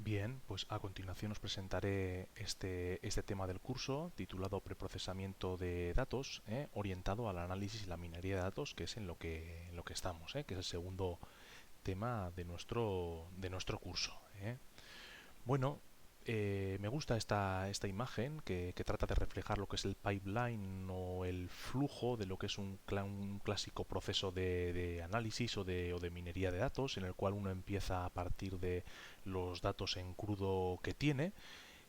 Bien, pues a continuación os presentaré este tema del curso titulado Preprocesamiento de datos, orientado al análisis y la minería de datos, que es en lo que estamos, que es el segundo tema de nuestro curso. Bueno, me gusta esta imagen que trata de reflejar lo que es el pipeline o el flujo de lo que es un clásico proceso de análisis o de minería de datos, en el cual uno empieza a partir de los datos en crudo que tiene.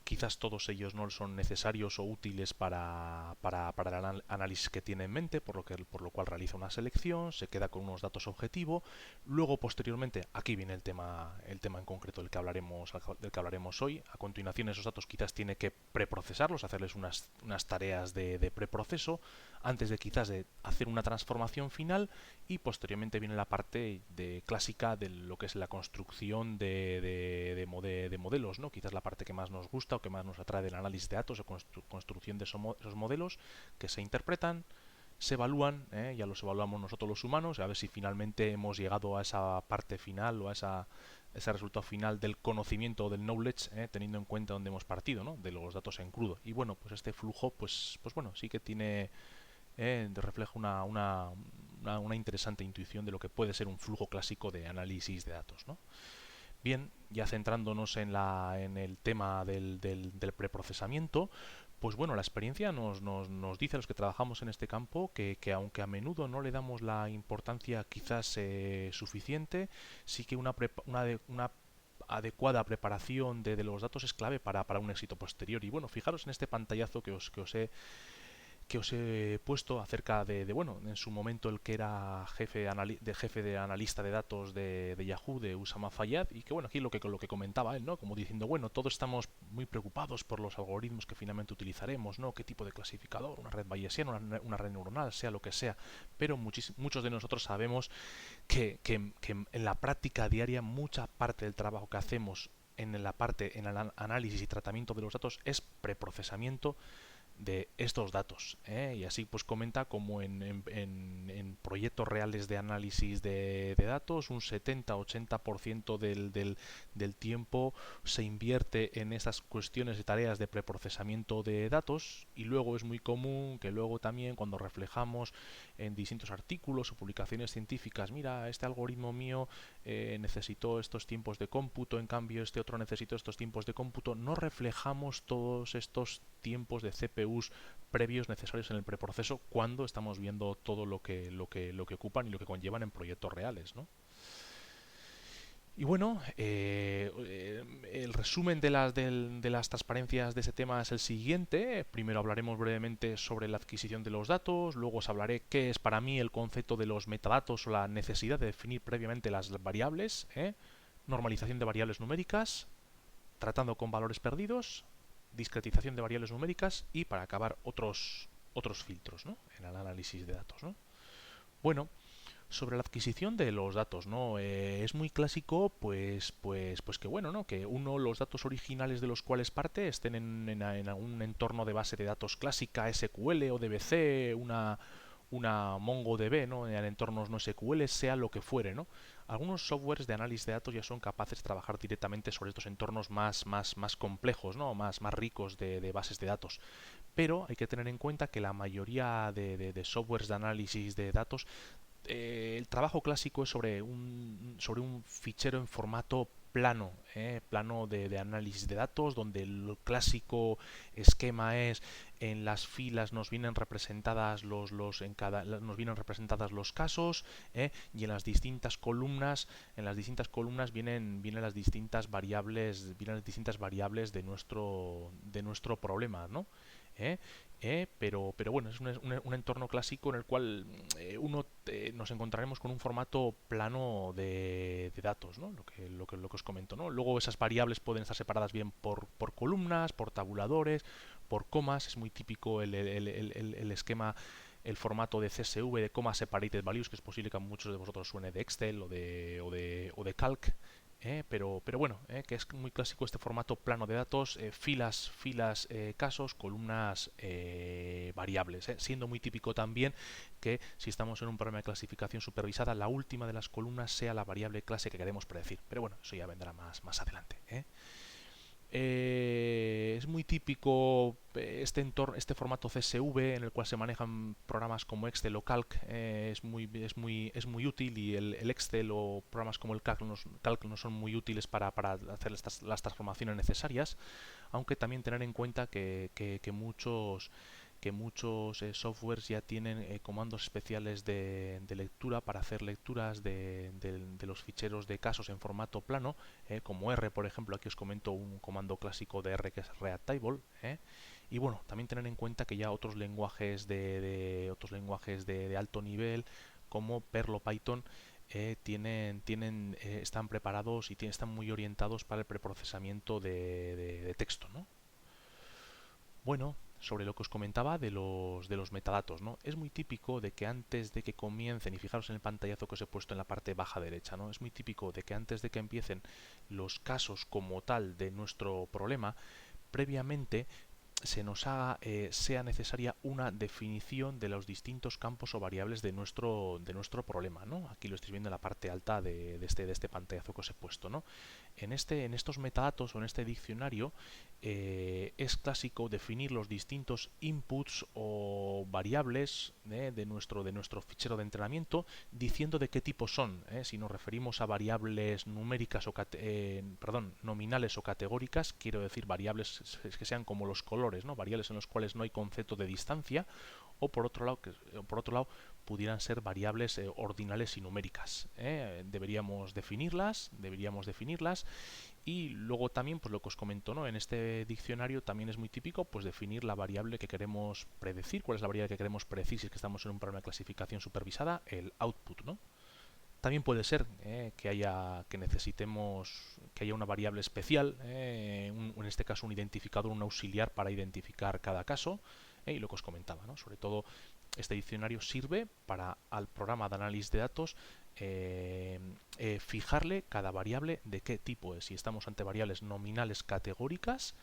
Quizás todos ellos no son necesarios o útiles para el análisis que tiene en mente, por lo cual realiza una selección, se queda con unos datos objetivo. Luego, posteriormente, aquí viene el tema en concreto del que hablaremos hoy. A continuación, esos datos quizás tiene que preprocesarlos, hacerles unas tareas de preproceso, antes de quizás de hacer una transformación final, y posteriormente viene la parte clásica de lo que es la construcción de modelos, ¿no? Quizás la parte que más nos gusta o que más nos atrae del análisis de datos o construcción de esos modelos que se interpretan, se evalúan, ya los evaluamos nosotros los humanos, a ver si finalmente hemos llegado a esa parte final o a ese resultado final del conocimiento o del knowledge, teniendo en cuenta dónde hemos partido, ¿no? De los datos en crudo. Y bueno, pues este flujo, pues bueno, sí que tiene, refleja una interesante intuición de lo que puede ser un flujo clásico de análisis de datos, ¿no? Bien, ya centrándonos en el tema del preprocesamiento, pues bueno, la experiencia nos dice a los que trabajamos en este campo que aunque a menudo no le damos la importancia quizás suficiente, sí que una adecuada preparación de los datos es clave para un éxito posterior. Y bueno, fijaros en este pantallazo que os he puesto acerca bueno, en su momento el que era jefe de analista de datos de Yahoo, de Usama Fayyad, y que bueno, aquí lo que comentaba él, ¿no? Como diciendo, bueno, todos estamos muy preocupados por los algoritmos que finalmente utilizaremos, ¿no? Qué tipo de clasificador, una red bayesiana, una red neuronal, sea lo que sea, pero muchos de nosotros sabemos que en la práctica diaria mucha parte del trabajo que hacemos en el análisis y tratamiento de los datos es preprocesamiento de estos datos, y así pues comenta como en proyectos reales de análisis de datos un 70-80% del tiempo se invierte en esas cuestiones de tareas de preprocesamiento de datos. Y luego es muy común que luego también cuando reflejamos en distintos artículos o publicaciones científicas, mira, este algoritmo mío necesitó estos tiempos de cómputo, en cambio este otro necesitó estos tiempos de cómputo, no reflejamos todos estos tiempos de CPUs previos necesarios en el preproceso cuando estamos viendo todo lo que ocupan y lo que conllevan en proyectos reales, ¿no? Y bueno, el resumen de las transparencias de ese tema es el siguiente. Primero hablaremos brevemente sobre la adquisición de los datos, luego os hablaré qué es para mí el concepto de los metadatos o la necesidad de definir previamente las variables, normalización de variables numéricas, tratando con valores perdidos, discretización de variables numéricas y para acabar otros filtros, ¿no? En el análisis de datos, ¿no? Bueno, sobre la adquisición de los datos, ¿no? Es muy clásico, pues que bueno, ¿no? Que los datos originales de los cuales parte estén en algún entorno de base de datos clásica, SQL o DBC, una MongoDB, ¿no? En entornos no SQL, sea lo que fuere, ¿no? Algunos softwares de análisis de datos ya son capaces de trabajar directamente sobre estos entornos más complejos, ¿no? Más ricos de bases de datos. Pero hay que tener en cuenta que la mayoría de softwares de análisis de datos, el trabajo clásico es sobre un fichero en formato plano, plano de análisis de datos, donde el clásico esquema es en las filas nos vienen representadas nos vienen representadas los casos, y en las distintas columnas vienen las distintas variables de nuestro problema, ¿no? ¿eh? Pero bueno, es un entorno clásico en el cual nos encontraremos con un formato plano de datos, ¿no? Lo que os comento, ¿no? Luego esas variables pueden estar separadas bien por columnas, por tabuladores, por comas. Es muy típico el esquema, el formato de CSV, de Comma Separated Values, que es posible que a muchos de vosotros suene de Excel o de Calc. Pero bueno, que es muy clásico este formato plano de datos, filas, casos, columnas, variables, siendo muy típico también que si estamos en un programa de clasificación supervisada, la última de las columnas sea la variable clase que queremos predecir. Pero bueno, eso ya vendrá más adelante. Es muy típico este formato CSV en el cual se manejan programas como Excel o Calc. Es muy útil, y el Excel o programas como el Calc no son muy útiles para hacer las transformaciones necesarias, aunque también tener en cuenta que muchos softwares ya tienen comandos especiales de lectura para hacer lecturas de los ficheros de casos en formato plano, como R, por ejemplo. Aquí os comento un comando clásico de R, que es readtable. Y bueno, también tener en cuenta que ya otros lenguajes de alto nivel, como Perl o Python, están preparados y están muy orientados para el preprocesamiento de texto, ¿no? Bueno, sobre lo que os comentaba de los metadatos, ¿no? Es muy típico de que antes de que comiencen, y fijaros en el pantallazo que os he puesto en la parte baja derecha, ¿no? Es muy típico de que antes de que empiecen los casos como tal de nuestro problema, previamente sea necesaria una definición de los distintos campos o variables de nuestro problema, ¿no? Aquí lo estáis viendo en la parte alta de este pantallazo que os he puesto, ¿no? En estos metadatos, o en este diccionario, es clásico definir los distintos inputs o variables de nuestro fichero de entrenamiento, diciendo de qué tipo son. Si nos referimos a variables numéricas perdón, nominales o categóricas, quiero decir variables que sean como los colores, ¿no? Variables en los cuales no hay concepto de distancia, o por otro lado pudieran ser variables ordinales y numéricas. Deberíamos definirlas. Y luego también, pues lo que os comento, ¿no? En este diccionario también es muy típico, pues definir la variable que queremos predecir. ¿Cuál es la variable que queremos predecir si es que estamos en un programa de clasificación supervisada? El output, ¿no? También puede ser que haya una variable especial, en este caso un identificador, un auxiliar para identificar cada caso. Y lo que os comentaba, ¿no? Sobre todo, este diccionario sirve para al programa de análisis de datos fijarle cada variable de qué tipo es. Si estamos ante variables nominales categóricas,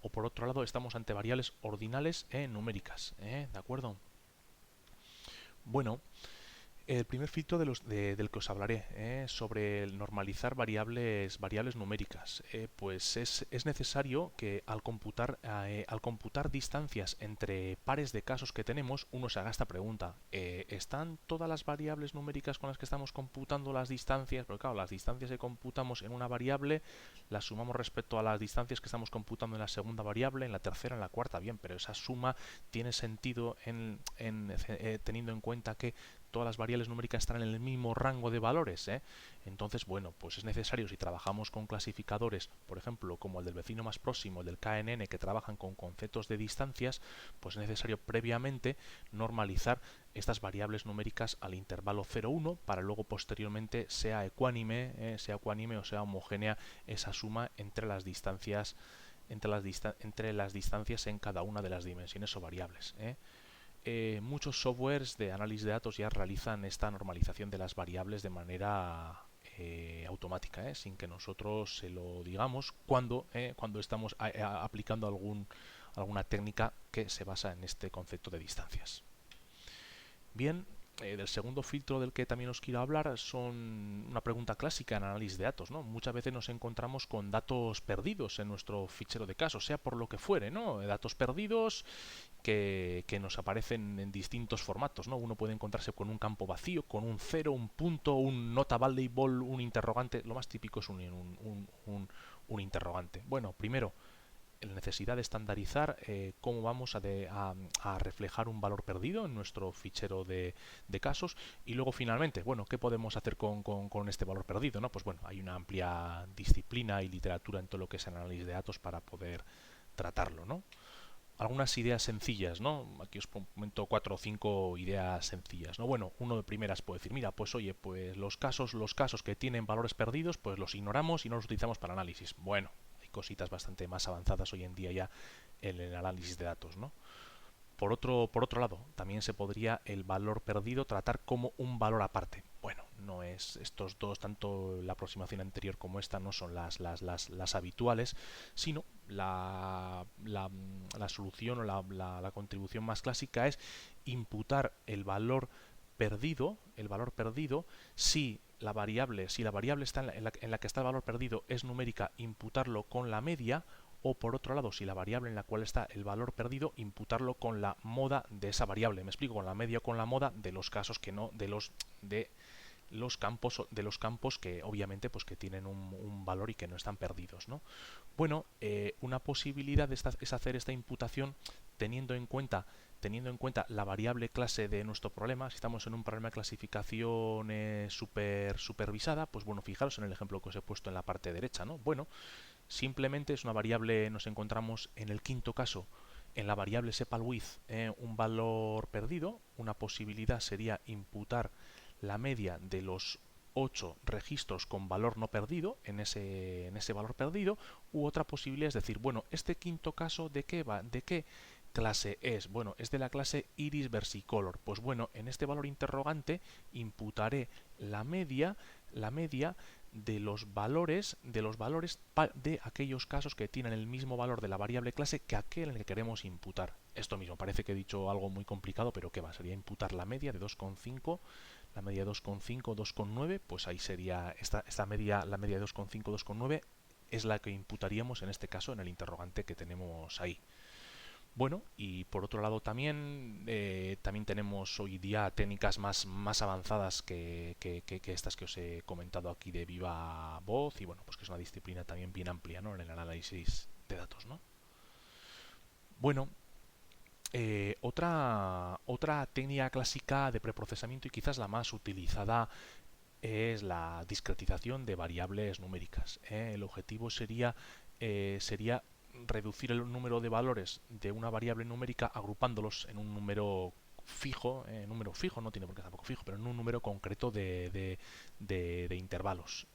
o por otro lado estamos ante variables ordinales numéricas. ¿De acuerdo? Bueno, el primer filtro del que os hablaré, sobre el normalizar variables numéricas. Pues es necesario que al computar distancias entre pares de casos que tenemos, uno se haga esta pregunta: ¿están todas las variables numéricas con las que estamos computando las distancias? Porque claro, las distancias que computamos en una variable las sumamos respecto a las distancias que estamos computando en la segunda variable, en la tercera, en la cuarta. Bien, pero esa suma tiene sentido teniendo en cuenta que todas las variables numéricas están en el mismo rango de valores. Entonces, bueno, pues es necesario, si trabajamos con clasificadores, por ejemplo, como el del vecino más próximo, el del KNN, que trabajan con conceptos de distancias, pues es necesario previamente normalizar estas variables numéricas al intervalo 0,1, para luego posteriormente sea ecuánime o sea homogénea esa suma entre las distancias en cada una de las dimensiones o variables. Muchos softwares de análisis de datos ya realizan esta normalización de las variables de manera automática, sin que nosotros se lo digamos, cuando estamos aplicando alguna técnica que se basa en este concepto de distancias. Bien, del segundo filtro del que también os quiero hablar son una pregunta clásica en análisis de datos, ¿no? Muchas veces nos encontramos con datos perdidos en nuestro fichero de casos, sea por lo que fuere, ¿no? Datos perdidos que nos aparecen en distintos formatos, ¿no? Uno puede encontrarse con un campo vacío, con un cero, un punto, un nota valuable, un interrogante. Lo más típico es un interrogante. Bueno, primero, la necesidad de estandarizar cómo vamos a reflejar un valor perdido en nuestro fichero de casos. Y luego, finalmente, bueno, ¿qué podemos hacer con este valor perdido, ¿no? Pues bueno, hay una amplia disciplina y literatura en todo lo que es el análisis de datos para poder tratarlo, ¿no? Algunas ideas sencillas, ¿no? Aquí os comento 4 o 5 ideas sencillas, ¿no? Bueno, uno de primeras puede decir: mira, pues oye, pues los casos que tienen valores perdidos, pues los ignoramos y no los utilizamos para análisis. Bueno, hay cositas bastante más avanzadas hoy en día ya en el análisis de datos, ¿no? Por otro lado, también se podría el valor perdido tratar como un valor aparte. Bueno, no es estos dos, tanto la aproximación anterior como esta, no son las habituales, sino la solución o la contribución más clásica es imputar el valor perdido, si la variable está en la que está el valor perdido es numérica, imputarlo con la media, o por otro lado, si la variable en la cual está el valor perdido, imputarlo con la moda de esa variable. Me explico, con la media o con la moda de los casos que no, de los campos que obviamente pues que tienen un valor y que no están perdidos, ¿no? Bueno, una posibilidad es hacer esta imputación teniendo en cuenta la variable clase de nuestro problema. Si estamos en un problema de clasificación supervisada, pues bueno, fijaros en el ejemplo que os he puesto en la parte derecha, ¿no? Bueno, simplemente es una variable, nos encontramos en el quinto caso en la variable sepalWidth un valor perdido. Una posibilidad sería imputar la media de los 8 registros con valor no perdido en ese valor perdido, u otra posibilidad es decir, bueno, este quinto caso ¿de qué va? ¿De qué clase es? Bueno, es de la clase iris versicolor. Pues bueno, en este valor interrogante imputaré la media de aquellos casos que tienen el mismo valor de la variable clase que aquel en el que queremos imputar. Esto mismo, parece que he dicho algo muy complicado, pero ¿qué va? Sería imputar la media de 2,5, la media de 2,5, 2,9, pues ahí sería esta media, la media de 2,5, 2,9 es la que imputaríamos en este caso en el interrogante que tenemos ahí. Bueno, y por otro lado también tenemos hoy día técnicas más avanzadas que estas que os he comentado aquí de viva voz, y bueno, pues que es una disciplina también bien amplia, ¿no?, en el análisis de datos, ¿no? Bueno, otra técnica clásica de preprocesamiento y quizás la más utilizada es la discretización de variables numéricas. El objetivo sería reducir el número de valores de una variable numérica agrupándolos en un número fijo, no tiene por qué ser tampoco fijo, pero en un número concreto de intervalos.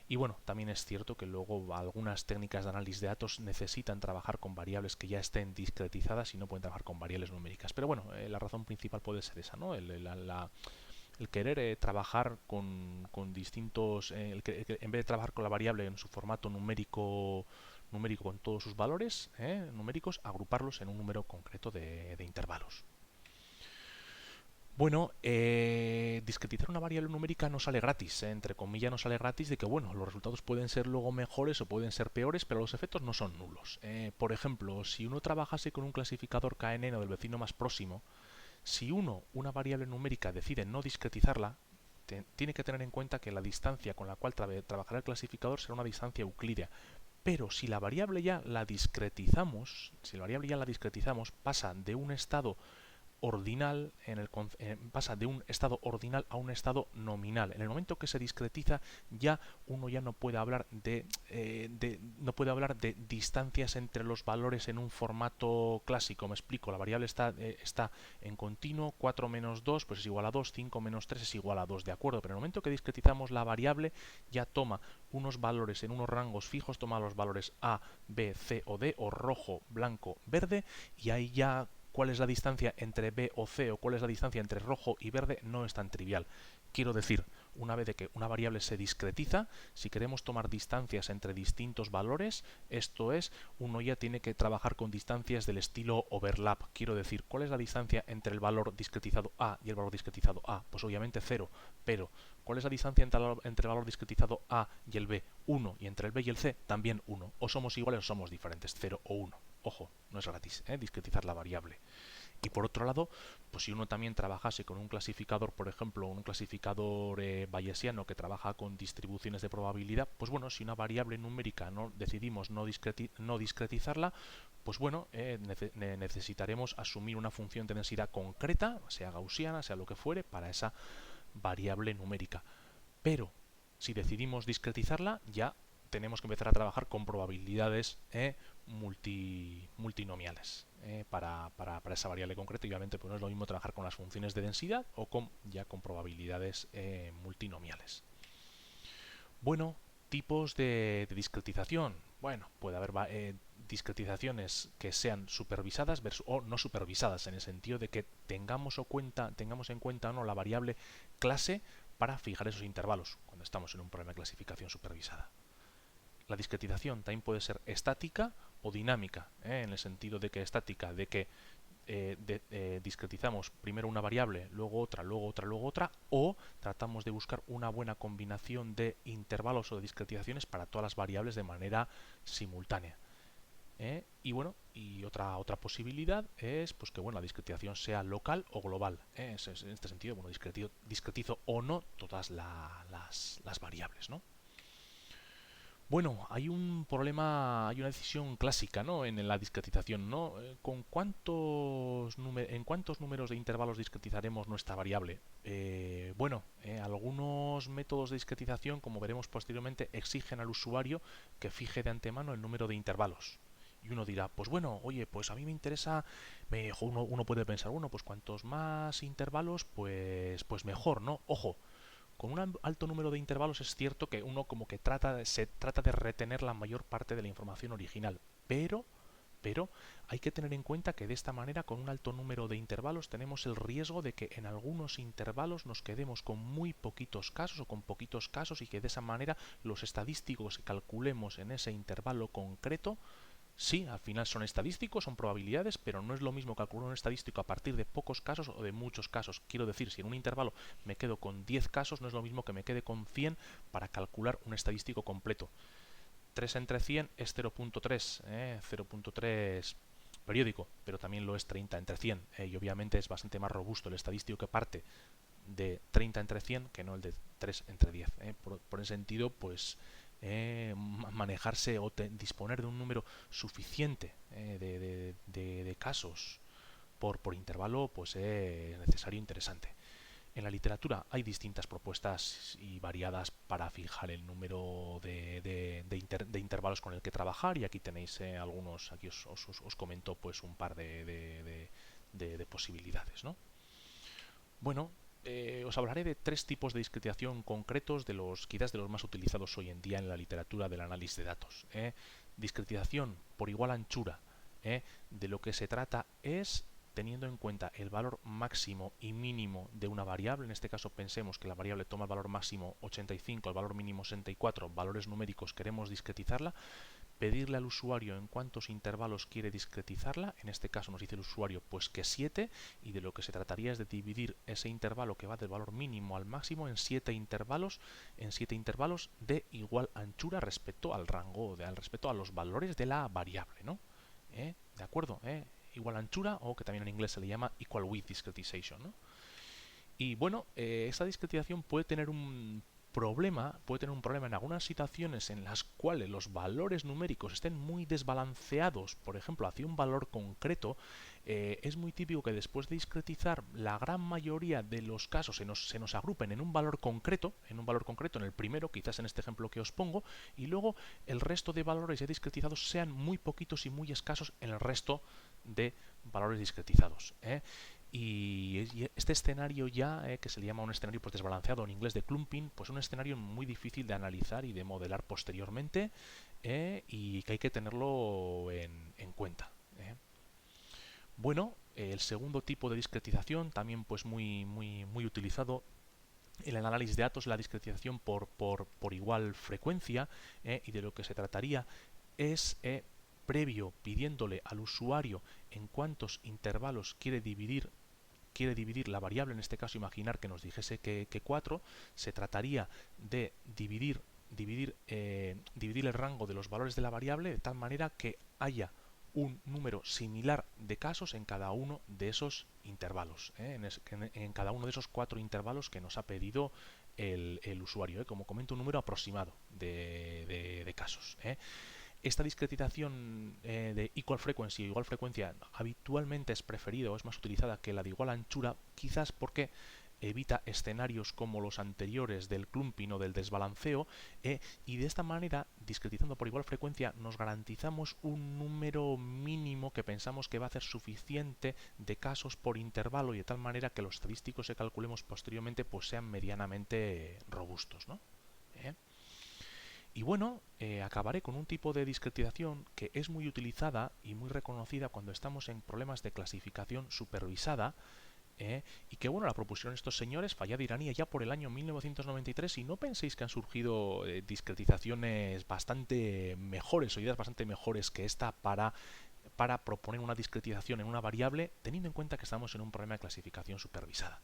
Y bueno, también es cierto que luego algunas técnicas de análisis de datos necesitan trabajar con variables que ya estén discretizadas y no pueden trabajar con variables numéricas. Pero bueno, la razón principal puede ser esa, ¿no? El querer trabajar con distintos, en vez de trabajar con la variable en su formato numérico con todos sus valores numéricos, agruparlos en un número concreto de intervalos. Bueno, discretizar una variable numérica no sale gratis, entre comillas no sale gratis, de que bueno, los resultados pueden ser luego mejores o pueden ser peores, pero los efectos no son nulos. Por ejemplo, si uno trabajase con un clasificador KNN del vecino más próximo, si una variable numérica decide no discretizarla, tiene que tener en cuenta que la distancia con la cual trabajará el clasificador será una distancia euclídea. Pero si la variable ya la discretizamos, pasa de un estado ordinal pasa de un estado ordinal a un estado nominal. En el momento que se discretiza, uno ya no puede hablar de distancias entre los valores en un formato clásico. Me explico, la variable está en continuo, 4 menos 2 pues es igual a 2, 5 menos 3 es igual a 2, de acuerdo, pero en el momento que discretizamos la variable ya toma unos valores en unos rangos fijos, toma los valores A, B, C o D, o rojo, blanco, verde, y ahí ya cuál es la distancia entre B o C o cuál es la distancia entre rojo y verde no es tan trivial. Quiero decir, una vez de que una variable se discretiza, si queremos tomar distancias entre distintos valores, esto es, uno ya tiene que trabajar con distancias del estilo overlap. Quiero decir, ¿cuál es la distancia entre el valor discretizado A y el valor discretizado A? Pues obviamente 0, pero ¿cuál es la distancia entre el valor discretizado A y el B? 1, y entre el B y el C también 1. O somos iguales o somos diferentes, 0 o 1. Ojo, no es gratis, discretizar la variable. Y por otro lado, pues si uno también trabajase con un clasificador, por ejemplo, un clasificador bayesiano que trabaja con distribuciones de probabilidad, pues bueno, si una variable numérica decidimos no discretizarla, pues bueno, necesitaremos asumir una función de densidad concreta, sea gaussiana, sea lo que fuere, para esa variable numérica. Pero si decidimos discretizarla, ya tenemos que empezar a trabajar con probabilidades multinomiales para esa variable concreta, y obviamente pues no es lo mismo trabajar con las funciones de densidad o con probabilidades multinomiales. Bueno, tipos de discretización. Bueno, puede haber discretizaciones que sean supervisadas o no supervisadas, en el sentido de que tengamos en cuenta la variable clase para fijar esos intervalos cuando estamos en un problema de clasificación supervisada. La discretización también puede ser estática o dinámica, en el sentido de que estática, de que discretizamos primero una variable, luego otra, luego otra, luego otra, o tratamos de buscar una buena combinación de intervalos o de discretizaciones para todas las variables de manera simultánea. Y bueno, y otra posibilidad es pues que bueno, la discretización sea local o global. En este sentido, bueno, discretizo o no todas las variables, ¿no? Bueno, hay un problema, hay una decisión clásica, ¿no? En la discretización, ¿no? ¿En cuántos números de intervalos discretizaremos nuestra variable? Algunos métodos de discretización, como veremos posteriormente, exigen al usuario que fije de antemano el número de intervalos. Y uno dirá, pues bueno, oye, pues a mí me interesa, uno puede pensar, bueno, pues cuantos más intervalos, pues mejor, ¿no? Ojo, con un alto número de intervalos es cierto que uno como que se trata de retener la mayor parte de la información original, pero hay que tener en cuenta que de esta manera, con un alto número de intervalos, tenemos el riesgo de que en algunos intervalos nos quedemos con muy poquitos casos o con poquitos casos y que de esa manera los estadísticos que calculemos en ese intervalo concreto, sí, al final son estadísticos, son probabilidades, pero no es lo mismo calcular un estadístico a partir de pocos casos o de muchos casos. Quiero decir, si en un intervalo me quedo con 10 casos, no es lo mismo que me quede con 100 para calcular un estadístico completo. 3 entre 100 es 0.3, 0.3 periódico, pero también lo es 30 entre 100, y obviamente es bastante más robusto el estadístico que parte de 30 entre 100 que no el de 3 entre 10. Por ese sentido, pues manejarse o disponer de un número suficiente de casos por intervalo, pues es necesario e interesante. En la literatura hay distintas propuestas y variadas para fijar el número de intervalos con el que trabajar, y aquí tenéis algunos, aquí os comento pues un par de posibilidades, ¿no? Bueno, os hablaré de tres tipos de discretización concretos, quizás de los más utilizados hoy en día en la literatura del análisis de datos. Discretización por igual anchura. De lo que se trata es, teniendo en cuenta el valor máximo y mínimo de una variable, en este caso pensemos que la variable toma el valor máximo 85, el valor mínimo 64, valores numéricos, queremos discretizarla, pedirle al usuario en cuántos intervalos quiere discretizarla. En este caso nos dice el usuario pues que 7, y de lo que se trataría es de dividir ese intervalo que va del valor mínimo al máximo en 7 intervalos, de igual anchura respecto al rango, respecto a los valores de la variable, ¿no? ¿De acuerdo? Igual anchura, o que también en inglés se le llama equal width discretization, ¿no? Y bueno, esta discretización puede tener un problema en algunas situaciones en las cuales los valores numéricos estén muy desbalanceados, por ejemplo, hacia un valor concreto. Es muy típico que después de discretizar la gran mayoría de los casos se nos agrupen en un valor concreto, en el primero, quizás en este ejemplo que os pongo, y luego el resto de valores ya discretizados sean muy poquitos y muy escasos en el resto de valores discretizados. Y este escenario ya, que se le llama un escenario pues desbalanceado en inglés de clumping, pues un escenario muy difícil de analizar y de modelar posteriormente, y que hay que tenerlo en cuenta. Bueno, el segundo tipo de discretización, también pues muy utilizado en el análisis de datos, la discretización por igual frecuencia, y de lo que se trataría es, previo pidiéndole al usuario en cuántos intervalos quiere dividir la variable. En este caso, imaginar que nos dijese que 4, se trataría de dividir el rango de los valores de la variable de tal manera que haya un número similar de casos en cada uno de esos intervalos, en cada uno de esos 4 intervalos que nos ha pedido el usuario, como comento, un número aproximado de casos. Esta discretización de equal frequency o igual frecuencia habitualmente es preferida o es más utilizada que la de igual anchura, quizás porque evita escenarios como los anteriores del clumping o del desbalanceo, y de esta manera, discretizando por igual frecuencia, nos garantizamos un número mínimo que pensamos que va a ser suficiente de casos por intervalo, y de tal manera que los estadísticos que calculemos posteriormente pues sean medianamente robustos, ¿no? Y bueno, acabaré con un tipo de discretización que es muy utilizada y muy reconocida cuando estamos en problemas de clasificación supervisada, y que bueno, la propusieron estos señores, Fayyad y Irani, ya por el año 1993, y no penséis que han surgido discretizaciones bastante mejores o ideas bastante mejores que esta para proponer una discretización en una variable teniendo en cuenta que estamos en un problema de clasificación supervisada.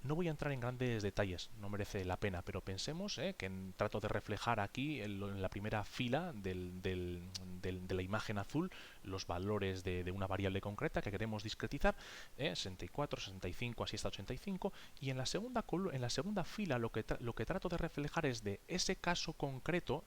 No voy a entrar en grandes detalles, no merece la pena, pero pensemos que trato de reflejar aquí en la primera fila de la imagen azul los valores de una variable concreta que queremos discretizar, 64, 65, así hasta 85, y en la segunda fila lo que trato de reflejar es de ese caso concreto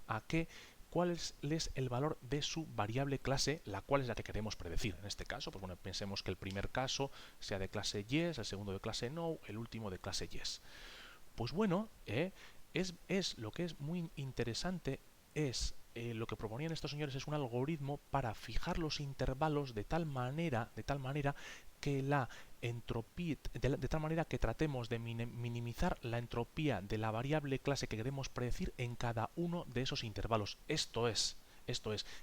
a qué cuál es el valor de su variable clase, la cual es la que queremos predecir. En este caso, pues bueno, pensemos que el primer caso sea de clase yes, el segundo de clase no, el último de clase yes. Pues bueno, es lo que es muy interesante es lo que proponían estos señores es un algoritmo para fijar los intervalos de tal manera que la entropía, de tal manera que tratemos de minimizar la entropía de la variable clase que queremos predecir en cada uno de esos intervalos. Esto es,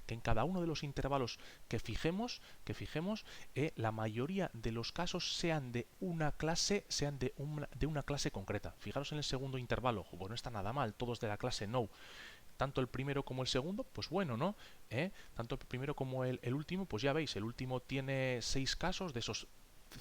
que en cada uno de los intervalos que fijemos, la mayoría de los casos sean de una clase, de una clase concreta. Fijaros en el segundo intervalo, pues no está nada mal, todos de la clase no. Tanto el primero como el segundo, pues bueno, ¿no? Tanto el primero como el último, pues ya veis, el último tiene 6 casos, de esos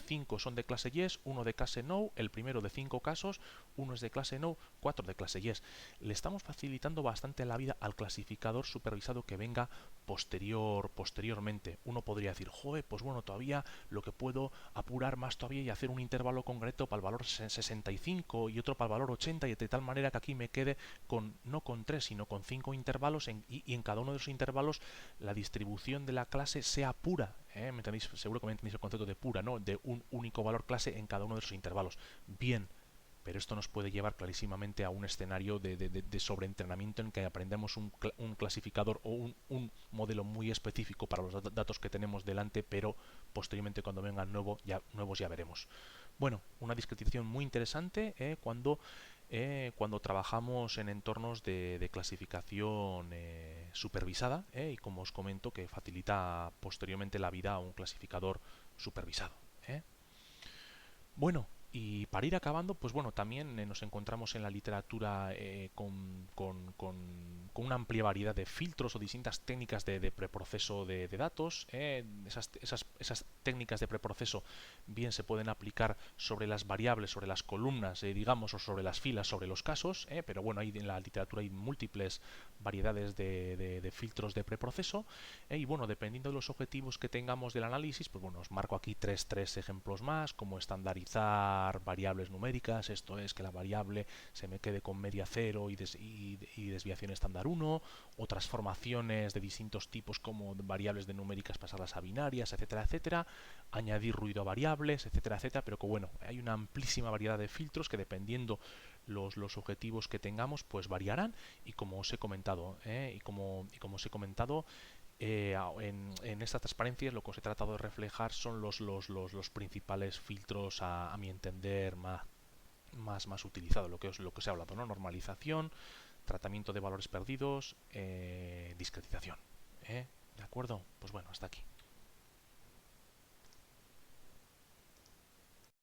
5 son de clase yes, 1 de clase no, el primero de 5 casos, 1 es de clase no, 4 de clase yes. Le estamos facilitando bastante la vida al clasificador supervisado que venga posteriormente. Uno podría decir, joder, pues bueno, todavía lo que puedo apurar más todavía y hacer un intervalo concreto para el valor 65 y otro para el valor 80 y de tal manera que aquí me quede no con 3 sino con 5 intervalos y en cada uno de esos intervalos la distribución de la clase sea pura. ¿Me entendéis? Seguro que me entendéis el concepto de pura, ¿no? De un único valor clase en cada uno de esos intervalos. Bien, pero esto nos puede llevar clarísimamente a un escenario de sobreentrenamiento en que aprendemos un clasificador o un modelo muy específico para los datos que tenemos delante, pero posteriormente cuando vengan nuevos ya veremos. Bueno, una discretización muy interesante cuando trabajamos en entornos de clasificación supervisada y como os comento que facilita posteriormente la vida a un clasificador supervisado. Bueno, y para ir acabando, pues bueno, también nos encontramos en la literatura con una amplia variedad de filtros o distintas técnicas de preproceso de datos. Esas técnicas de preproceso bien se pueden aplicar sobre las variables, sobre las columnas, digamos, o sobre las filas, sobre los casos, pero bueno, en la literatura hay múltiples variedades de filtros de preproceso. Y bueno, dependiendo de los objetivos que tengamos del análisis, pues bueno, os marco aquí tres ejemplos más, como estandarizar variables numéricas, esto es que la variable se me quede con media cero y desviación estándar 1, o transformaciones de distintos tipos como variables de numéricas pasarlas a binarias, etcétera, etcétera, añadir ruido a variables, etcétera, etcétera, pero que bueno, hay una amplísima variedad de filtros que dependiendo los objetivos que tengamos, pues variarán y como os he comentado, os he comentado, en estas transparencias lo que os he tratado de reflejar son los principales filtros a mi entender más utilizados, lo que os he hablado, ¿no? Normalización, tratamiento de valores perdidos, discretización. ¿De acuerdo? Pues bueno, hasta aquí.